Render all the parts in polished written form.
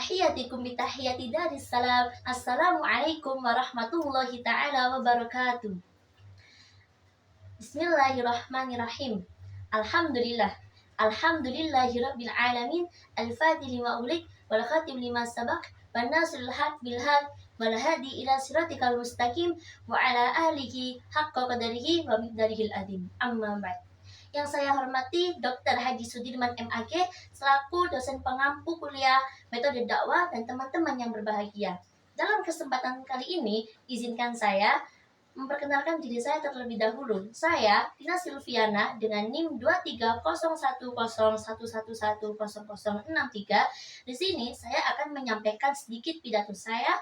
Utahiyatikum bitahiyati daris salam. Assalamualaikum warahmatullahi ta'ala wabarakatuh. Bismillahirrahmanirrahim. Alhamdulillah. Alhamdulillahirabbil alamin. Al-fatih lima ulik wal khatib lima sabaq wan nasrul haq bil haq wal hadi ila siratikal mustaqim wa ala alihi haqqa qadarihi wa miqdarihil adim. Amma ba'd. Yang saya hormati Dr. Haji Sudirman MAG selaku dosen pengampu kuliah metode dakwah dan teman-teman yang berbahagia. Dalam kesempatan kali ini, izinkan saya memperkenalkan diri saya terlebih dahulu. Saya Tina Silviana dengan NIM 2301111100063. Di sini saya akan menyampaikan sedikit pidato saya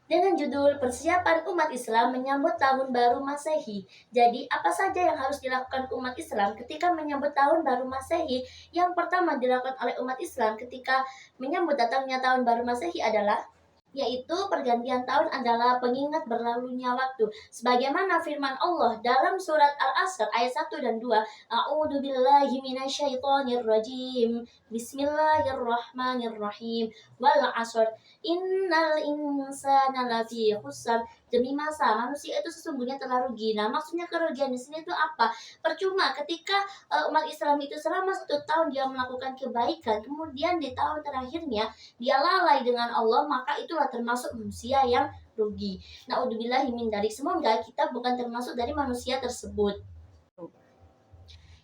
dengan judul Persiapan Umat Islam Menyambut Tahun Baru Masehi. Jadi, apa saja yang harus dilakukan umat Islam ketika menyambut Tahun Baru Masehi? Yang pertama dilakukan oleh umat Islam ketika menyambut datangnya Tahun Baru Masehi adalah yaitu pergantian tahun adalah pengingat berlalunya waktu. Sebagaimana firman Allah dalam surat Al-Asr ayat 1 dan 2, A'udzubillahi minasyaitonirrajim. Bismillahirrahmanirrahim. Wal 'asr. Innal insana lafi khusr. Demi masa manusia itu sesungguhnya telah rugi. Nah, maksudnya kerugian di sini itu apa? Percuma ketika umat Islam itu selama 1 tahun dia melakukan kebaikan, kemudian di tahun terakhirnya dia lalai dengan Allah, maka itulah termasuk manusia yang rugi. Na'udzubillahi min dzalik. Semoga kita bukan termasuk dari manusia tersebut.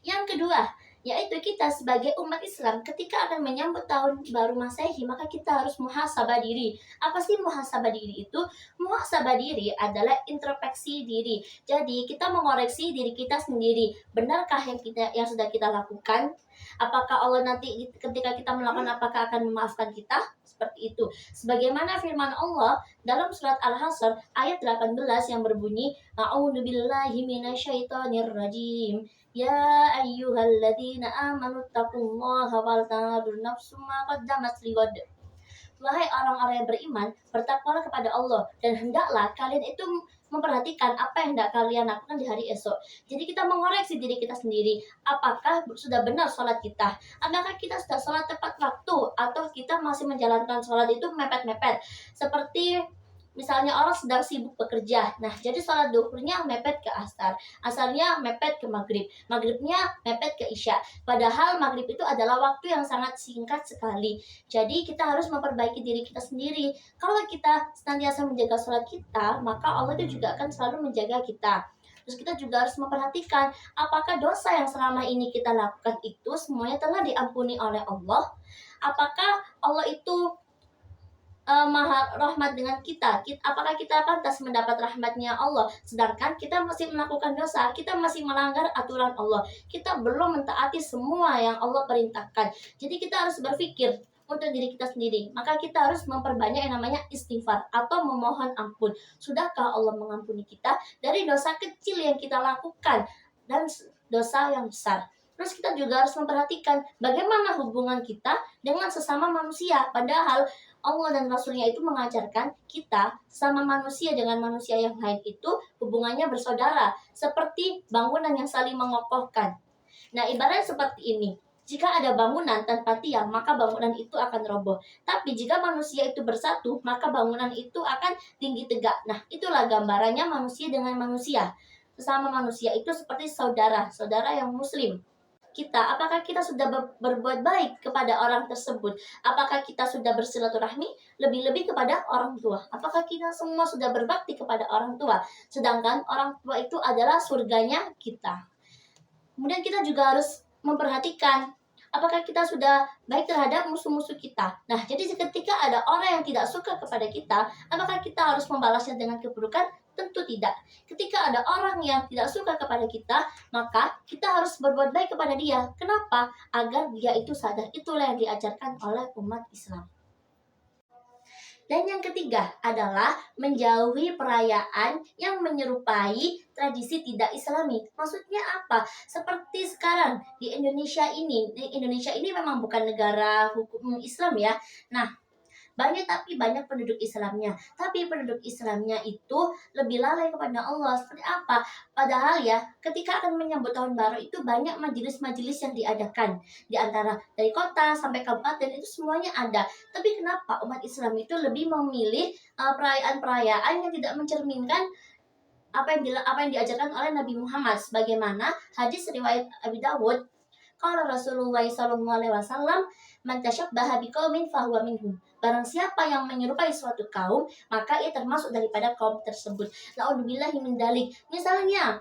Yang kedua, yaitu kita sebagai umat Islam ketika akan menyambut tahun baru Masehi, maka kita harus muhasabah diri. Apa sih muhasabah diri itu? Muhasabah diri adalah introspeksi diri. Jadi kita mengoreksi diri kita sendiri. Benarkah yang sudah kita lakukan? Apakah Allah nanti ketika kita melakukan apakah akan memaafkan kita? Seperti itu. Sebagaimana firman Allah dalam surat Al-Hasr ayat 18 yang berbunyi, A'udzubillahi minasyaitonirrajim. Ya ayyuhalladzina amanu taqullaha wal tanzur nafsum ma qaddamat lighad. Wahai orang-orang yang beriman, bertakwalah kepada Allah dan hendaklah kalian itu memperhatikan apa yang hendak kalian lakukan di hari esok. Jadi kita mengoreksi diri kita sendiri. Apakah sudah benar sholat kita? Apakah kita sudah sholat tepat waktu? Atau kita masih menjalankan sholat itu mepet-mepet? Seperti misalnya orang sedang sibuk bekerja. Nah, jadi sholat duhurnya mepet ke asar. Asarnya mepet ke maghrib. Maghribnya mepet ke isya. Padahal maghrib itu adalah waktu yang sangat singkat sekali. Jadi kita harus memperbaiki diri kita sendiri. Kalau kita senantiasa menjaga sholat kita, maka Allah itu juga akan selalu menjaga kita. Terus kita juga harus memperhatikan apakah dosa yang selama ini kita lakukan itu semuanya telah diampuni oleh Allah. Apakah Allah itu maha rahmat dengan kita? Apakah kita pantas mendapat rahmatnya Allah? Sedangkan kita masih melakukan dosa, kita masih melanggar aturan Allah, kita belum mentaati semua yang Allah perintahkan. Jadi kita harus berpikir untuk diri kita sendiri. Maka kita harus memperbanyak yang namanya istighfar atau memohon ampun. Sudahkah Allah mengampuni kita dari dosa kecil yang kita lakukan dan dosa yang besar? Terus kita juga harus memperhatikan bagaimana hubungan kita dengan sesama manusia. Padahal Allah dan Rasulnya itu mengajarkan kita sama manusia dengan manusia yang lain itu hubungannya bersaudara, seperti bangunan yang saling mengokohkan. Nah, ibaratnya seperti ini. Jika ada bangunan tanpa tiang, maka bangunan itu akan roboh. Tapi jika manusia itu bersatu, maka bangunan itu akan tinggi tegak. Nah, itulah gambarannya manusia dengan manusia. Sesama manusia itu seperti saudara, saudara yang muslim. Apakah kita sudah berbuat baik kepada orang tersebut? Apakah kita sudah bersilaturahmi? Lebih-lebih kepada orang tua. Apakah kita semua sudah berbakti kepada orang tua? Sedangkan orang tua itu adalah surganya kita. Kemudian kita juga harus memperhatikan apakah kita sudah baik terhadap musuh-musuh kita. Nah, jadi ketika ada orang yang tidak suka kepada kita, apakah kita harus membalasnya dengan keburukan? Tentu tidak. Ketika ada orang yang tidak suka kepada kita, maka kita harus berbuat baik kepada dia. Kenapa? Agar dia itu sadar. Itulah yang diajarkan oleh umat Islam. Dan yang ketiga adalah menjauhi perayaan yang menyerupai tradisi tidak Islami. Maksudnya apa? Seperti sekarang di Indonesia ini memang bukan negara hukum Islam ya. Nah, banyak tapi banyak penduduk Islamnya. Tapi penduduk Islamnya itu lebih lalai kepada Allah. Seperti apa? Padahal ya, ketika akan menyambut tahun baru itu banyak majelis-majelis yang diadakan. Di antara dari kota sampai kabupaten itu semuanya ada. Tapi kenapa umat Islam itu lebih memilih perayaan-perayaan yang tidak mencerminkan apa yang diajarkan oleh Nabi Muhammad, sebagaimana hadis riwayat Abi Dawud, qala Rasulullah sallallahu alaihi wasallam, man tasyabbaha biqaumin fahuwa minhum. Barang siapa yang menyerupai suatu kaum, maka ia termasuk daripada kaum tersebut. Na'udzubillahi min dalik. Misalnya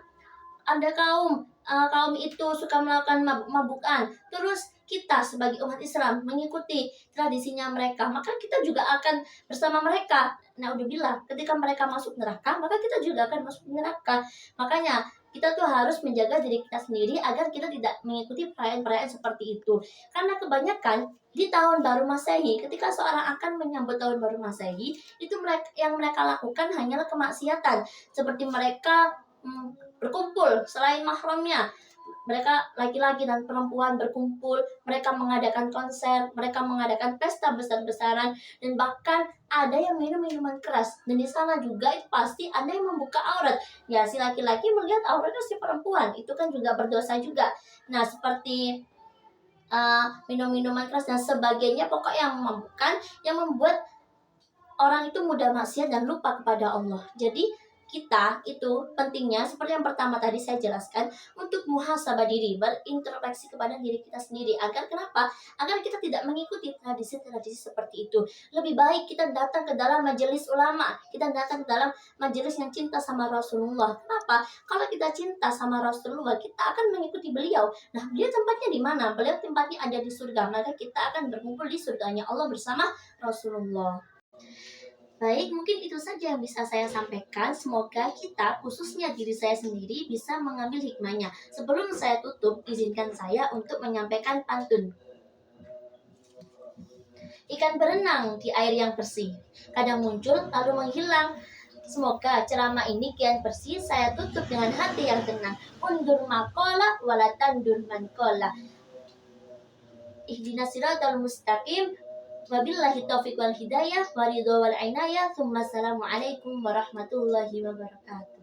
ada kaum itu suka melakukan mabuk-mabukan, terus kita sebagai umat Islam mengikuti tradisinya mereka, maka kita juga akan bersama mereka. Naudzubillah, ketika mereka masuk neraka, maka kita juga akan masuk neraka. Makanya kita tuh harus menjaga diri kita sendiri agar kita tidak mengikuti perayaan-perayaan seperti itu. Karena kebanyakan di tahun baru Masehi, ketika seorang akan menyambut tahun baru Masehi, itu yang mereka lakukan hanyalah kemaksiatan, seperti mereka berkumpul selain mahramnya. Mereka laki-laki dan perempuan berkumpul, mereka mengadakan konser, mereka mengadakan pesta besar-besaran, dan bahkan ada yang minum minuman keras. Dan di sana juga itu pasti ada yang membuka aurat. Ya, si laki-laki melihat auratnya si perempuan, itu kan juga berdosa juga. Nah, seperti minum minuman keras dan sebagainya, pokok yang memabukkan, yang membuat orang itu mudah maksiat dan lupa kepada Allah. Jadi kita itu pentingnya seperti yang pertama tadi saya jelaskan, untuk muhasabah diri, berintrospeksi kepada diri kita sendiri. Agar kenapa? Agar kita tidak mengikuti tradisi-tradisi seperti itu. Lebih baik kita datang ke dalam majelis ulama, kita datang ke dalam majelis yang cinta sama Rasulullah. Kenapa? Kalau kita cinta sama Rasulullah, kita akan mengikuti beliau. Nah, beliau tempatnya di mana? Beliau tempatnya ada di surga, maka kita akan berkumpul di surganya Allah bersama Rasulullah. Baik, mungkin itu saja yang bisa saya sampaikan. Semoga kita, khususnya diri saya sendiri, bisa mengambil hikmahnya. Sebelum saya tutup, izinkan saya untuk menyampaikan pantun. Ikan berenang di air yang bersih, kadang muncul lalu menghilang. Semoga ceramah ini kian bersih. Saya tutup dengan hati yang tenang. Undur makola wala tandur mankola. Ihdinas siratal mustaqim. Wabillahi taufiq wal hidayah, waridho wal inayah. Assalamualaikum warahmatullahi wabarakatuh.